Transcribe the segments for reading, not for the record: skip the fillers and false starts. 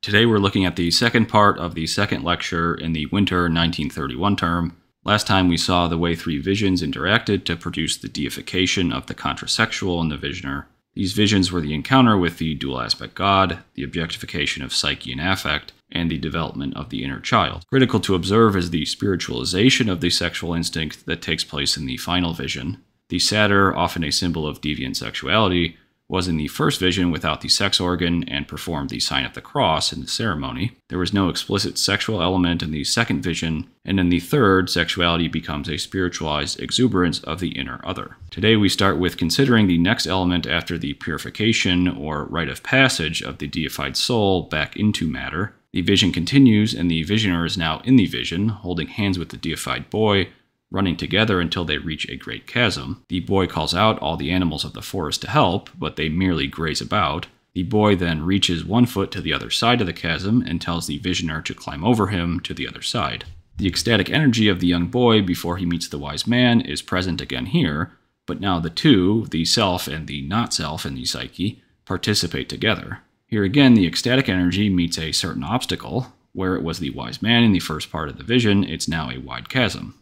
Today we're looking at the second part of the second lecture in the winter 1931 term. Last time we saw the way three visions interacted to produce the deification of the contrasexual in the visioner. These visions were the encounter with the dual aspect God, the objectification of psyche and affect, and the development of the inner child. Critical to observe is the spiritualization of the sexual instinct that takes place in the final vision. The satyr, often a symbol of deviant sexuality, was in the first vision without the sex organ and performed the sign of the cross in the ceremony. There was no explicit sexual element in the second vision, and in the third, sexuality becomes a spiritualized exuberance of the inner other. Today we start with considering the next element after the purification or rite of passage of the deified soul back into matter. The vision continues, and the visioner is now in the vision, holding hands with the deified boy, running together until they reach a great chasm. The boy calls out all the animals of the forest to help, but they merely graze about. The boy then reaches one foot to the other side of the chasm and tells the visioner to climb over him to the other side. The ecstatic energy of the young boy before he meets the wise man is present again here, but now the two, the self and the not-self in the psyche, participate together. Here again, the ecstatic energy meets a certain obstacle. Where it was the wise man in the first part of the vision, it's now a wide chasm.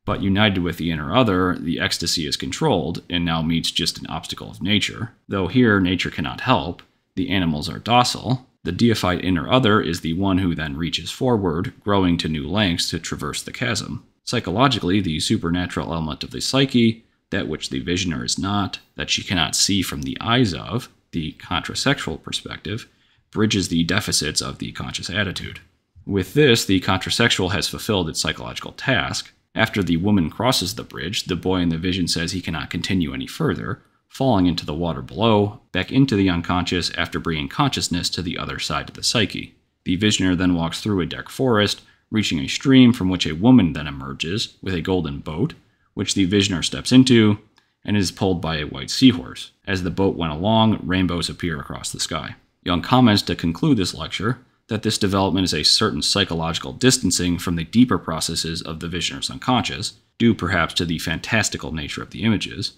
But united with the inner other, the ecstasy is controlled, and now meets just an obstacle of nature. Though here, nature cannot help, the animals are docile. The deified inner other is the one who then reaches forward, growing to new lengths to traverse the chasm. Psychologically, the supernatural element of the psyche, that which the visioner is not, that she cannot see from the eyes of, the contrasexual perspective, bridges the deficits of the conscious attitude. With this, the contrasexual has fulfilled its psychological task. After the woman crosses the bridge, the boy in the vision says he cannot continue any further, falling into the water below, back into the unconscious after bringing consciousness to the other side of the psyche. The visioner then walks through a dark forest, reaching a stream from which a woman then emerges with a golden boat, which the visioner steps into, and is pulled by a white seahorse. As the boat went along, rainbows appear across the sky. Jung comments to conclude this lecture that this development is a certain psychological distancing from the deeper processes of the visioner's unconscious, due perhaps to the fantastical nature of the images.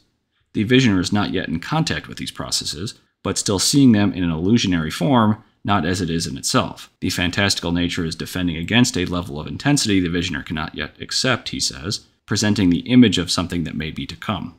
The visioner is not yet in contact with these processes, but still seeing them in an illusionary form, not as it is in itself. The fantastical nature is defending against a level of intensity the visioner cannot yet accept, he says, presenting the image of something that may be to come.